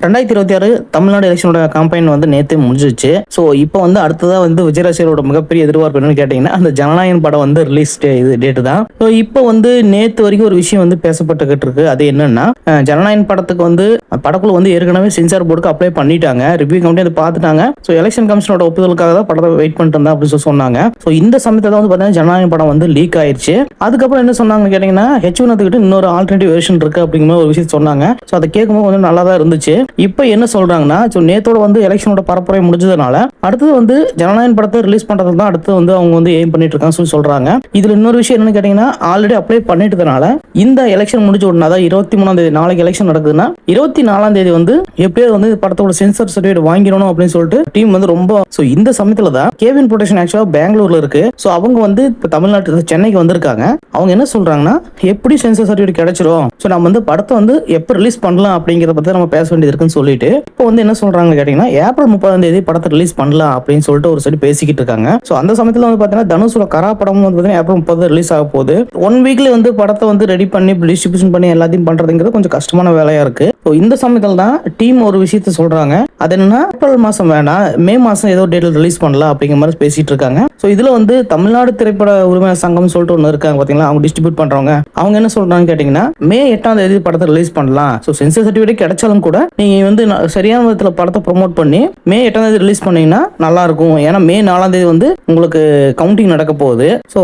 2026 Tamil Nadu எலெக்ஷனோட campaign வந்து நேத்தே முடிஞ்சிச்சு. ஸோ இப்போ வந்து அடுத்ததா வந்து விஜய் ரசிகரோட மிகப்பெரிய எதிர்பார்ப்பு என்னன்னு கேட்டீங்கன்னா, அந்த ஜனநாயகன் படம் வந்து ரிலீஸ் இது டேட்டு தான். ஸோ இப்போ வந்து நேத்து வரைக்கும் ஒரு விஷயம் வந்து பேசப்பட்டுக்கிட்டு இருக்கு. அது என்னன்னா, ஜனநாயகன் படத்துக்கு வந்து படக்குழு வந்து ஏற்கனவே சென்சார் போர்டுக்கு அப்ளை பண்ணிட்டாங்க. ரிவ்யூ கமிட்டி அதை பார்த்துட்டாங்க. ஸோ எலெக்ஷன் கமிஷனோட ஒப்புதலுக்காக தான் படத்தை வெயிட் பண்ணிட்டு இருந்தா அப்படின்னு சொன்னாங்க. ஸோ இந்த சமயத்தில் வந்து பார்த்தீங்கன்னா ஜனநாயகன் படம் வந்து லீக் ஆயிடுச்சு. அதுக்கப்புறம் என்ன சொன்னாங்கன்னு கேட்டீங்கன்னா, ஹெச்வினத்துக்கிட்ட இன்னொரு ஆல்டர்னேட்டிவ் வெர்ஷன் இருக்கு அப்படிங்கிற ஒரு விஷயம் சொன்னாங்க. ஸோ அதை கேட்கும்போது கொஞ்சம் நல்லா தான் இருந்துச்சு. இப்போ என்ன சொல்றாங்கன்னா, ஸோ நேத்தோட வந்து எலெக்ஷனோட பரப்புரை முடிஞ்சதுனால அடுத்தது வந்து ஜனநாயகன் படத்தை ரிலீஸ் பண்றது தான் அடுத்து வந்து அவங்க வந்து எய்ம் பண்ணிட்டு இருக்காங்க சொல்றாங்க. இதுல இன்னொரு விஷயம் என்னன்னு கேட்டீங்கன்னா, ஆல்ரெடி அப்ளை பண்ணிட்டதுனால இந்த எலெக்ஷன் முடிஞ்ச உடனே அதாவது 23ஆம் தேதி நாளைக்கு எலெக்ஷன் நடக்குதுன்னா 24ஆம் தேதி வந்து எப்படியாவது வந்து படத்தோட சென்சார் சர்டிஃபிகேட் வாங்கிடணும் அப்படின்னு சொல்லிட்டு டீம் வந்து ரொம்ப ஸோ இந்த சமயத்துல தான் கேவின் ப்ரொடக்ஷன் ஆக்சுவலா பெங்களூர்ல இருக்கு. ஸோ அவங்க வந்து இப்போ தமிழ்நாட்டு சென்னைக்கு வந்திருக்காங்க. அவங்க என்ன சொல்றாங்கன்னா, எப்படி சென்சார் சர்டிஃபிகேட் கிடைச்சிரும், ஸோ நம்ம வந்து படத்தை வந்து எப்போ ரிலீஸ் பண்ணலாம் அப்படிங்கிறத பத்தி நம்ம பேச வேண்டியது இருக்குன்னு சொல்லிட்டு இப்போ வந்து என்ன சொல்றாங்க கேட்டீங்கன்னா, ஏப்ரல் 30ஆம் தேதி படத்தை ரிலீஸ் பண்ணலாம் அப்படின்னு சொல்லிட்டு ஒரு சைடு பேசிக்கிட்டு இருக்காங்க. ஸோ அந்த சமயத்தில் வந்து பார்த்தீங்கன்னா தனுஷோட கரா படம் வந்து பார்த்தீங்கன்னா ஏப்ரல் 30 ரிலீஸ் ஆக போகுது. 1 வீக்ல வந்து படத்தை வந்து ரெடி பண்ணி டிஸ்ட்ரிபியூஷன் பண்ணி எல்லாத்தையும் பண்றதுங்கிறது கொஞ்சம் கஷ்டமான வேலையா இருக்கு. ஸோ இந்த சமயத்தில் தான் டீம் ஒரு விஷயத்த சொல்றாங்க. அது என்னன்னா, ஏப்ரல் மாசம் வேணாம், மே மாசம் ஏதோ டேட்ல ரிலீஸ் பண்ணலாம் அப்படிங்கிற மாதிரி பேசிட்டு இருக்காங்க. ஸோ இதுல வந்து தமிழ்நாடு திரைப்பட உரிமை சங்கம் சொல்லிட்டு ஒன்று இருக்காங்க பாத்தீங்களா, அவங்க டிஸ்ட்ரிபியூட் பண்றவங்க. அவங்க என்ன சொல்றாங்கன்னு கேட்டீங்கன்னா, மே 8ஆம் தேதி படத்தை ரிலீஸ் பண்ணலாம். ஸோ சென்சார் சர்டிஃபிகேட் கிடைச்சாலும் கூட நீங்க வந்து சரியான விதத்தில் படத்தை ப்ரொமோட் பண்ணி மே 8ஆம் தேதி ரிலீஸ் பண்ணீங்கன்னா நல்லா இருக்கும். ஏன்னா மே 4ஆம் தேதி வந்து உங்களுக்கு கவுண்டிங் நடக்க போகுது. ஸோ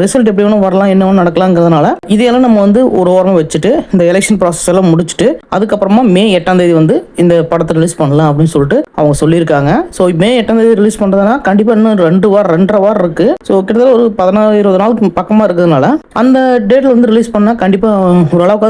ரிசல்ட் எப்படி வேணும் வரலாம், என்ன வேணும் நடக்கலாங்கிறதுனால இதையெல்லாம் நம்ம வந்து ஒரு வாரம் வச்சுட்டு இந்த எலெக்ஷன் ப்ராசஸ் எல்லாம் முடிச்சுட்டு அதுக்கப்புறமா மே 8ஆம் தேதி வந்து இந்த படத்தை ரிலீஸ் பண்ணலாம் அப்படின்னு சொல்லிட்டு அவங்க சொல்லியிருக்காங்க. ஸோ மே 8ஆம் தேதி ரிலீஸ் பண்றதுனா கண்டிப்பா இன்னும் 2.5 வாரம் இருக்கு. ஸோ கிட்டத்தட்ட ஒரு 16-20 நாளுக்கு பக்கமா இருக்கிறதுனால அந்த டேட்ல வந்து ரிலீஸ் பண்ணா கண்டிப்பா ஓரளவுக்கு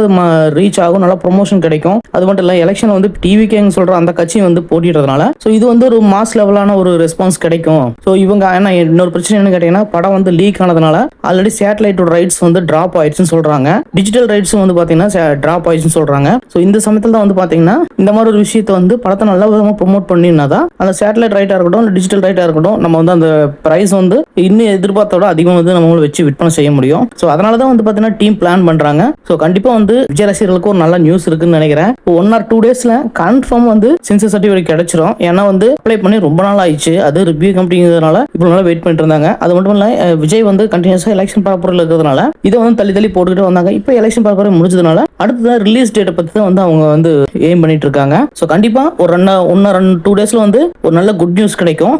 ரீச் ஆகும், நல்லா ப்ரொமோஷன் கிடைக்கும். அது மட்டும் இல்ல எலெக்ஷன் வந்து டிவிகேன்னு சொல்ற அந்த கட்சி வந்து போட்டிடுறதுனால ஸோ இது வந்து ஒரு மாஸ் லெவலான ஒரு ரெஸ்பான்ஸ் கிடைக்கும். ஸோ இவங்க ஏன்னா இன்னொரு பிரச்சனை என்ன கேட்டீங்கன்னா, படம் வந்து லீக் ஆனதுனால ஆல்ரெடி சேட்டலைட்டோட ரைட்ஸ் வந்து டிராப் ஆயிடுச்சுன்னு சொல்றாங்க. டிஜிட்டல் ரைட்ஸும் வந்து பாத்தீங்கன்னா டிராப் ஆயிடுச்சுன்னு சொல்றாங்க. ஸோ இந்த சமயத்தில் தான் வந்து பாத்தீங்கன்னா இந்த மாதிரி ஒரு விஷயத்தை வந்து படத்தை நல்ல விதமா ப்ரொமோட் பண்ணினாதான் அந்த சேட்டலைட் ரைட்டா இருக்கட்டும் இல்லை டிஜிட்டல் ரைட்டா இருக்கட்டும் நம்ம வந்து அந்த பிரைஸ் வந்து இன்னும் எதிர்பார்த்தோட அதிகமாக வந்து நம்மளால வச்சு விற்பனை செய்ய முடியும். ஸோ அதனால தான் வந்து பாத்தீங்கன்னா டீம் பிளான் பண்றாங்க. ஸோ கண்டிப்பா வந்து விஜய் ரசிகர்களுக்கு ஒரு நல்ல நியூஸ் இருக்குன்னு நினைக்கிறேன். 1 or 2 டேஸ்ல கன்ஃபார்ம் வந்து சென்சார் சர்டிஃபிகேட் கிடைச்சிரும். ஏன்னா வந்து அப்ளை பண்ணி ரொம்ப நாள் ஆயிடுச்சு. அது ரிவ்யூ கம்பெனிங்கிறதுனால இவ்வளவு நாள் வெயிட் பண்ணிட்டு இருந்தாங்க. அது மட்டும் இல்ல விஜய் வந்து கண்டினியூஸா எலெக்ஷன் பரப்புரையில் இருக்கிறதுனால இதை வந்து தள்ளி போட்டுக்கிட்டு வந்தாங்க. இப்போ எலெக்ஷன் பரப்புரை முடிஞ்சதுனால அடுத்ததான் ரிலீஸ் டேட்டை பத்தி தான் வந்து அவங்க வந்து எய்ம் பண்ணிட்டு இருக்காங்க. ஸோ கண்டிப்பா ஒரு 1 or 2 டேஸ்ல வந்து ஒரு நல்ல குட் நியூஸ் கிடைக்கும்.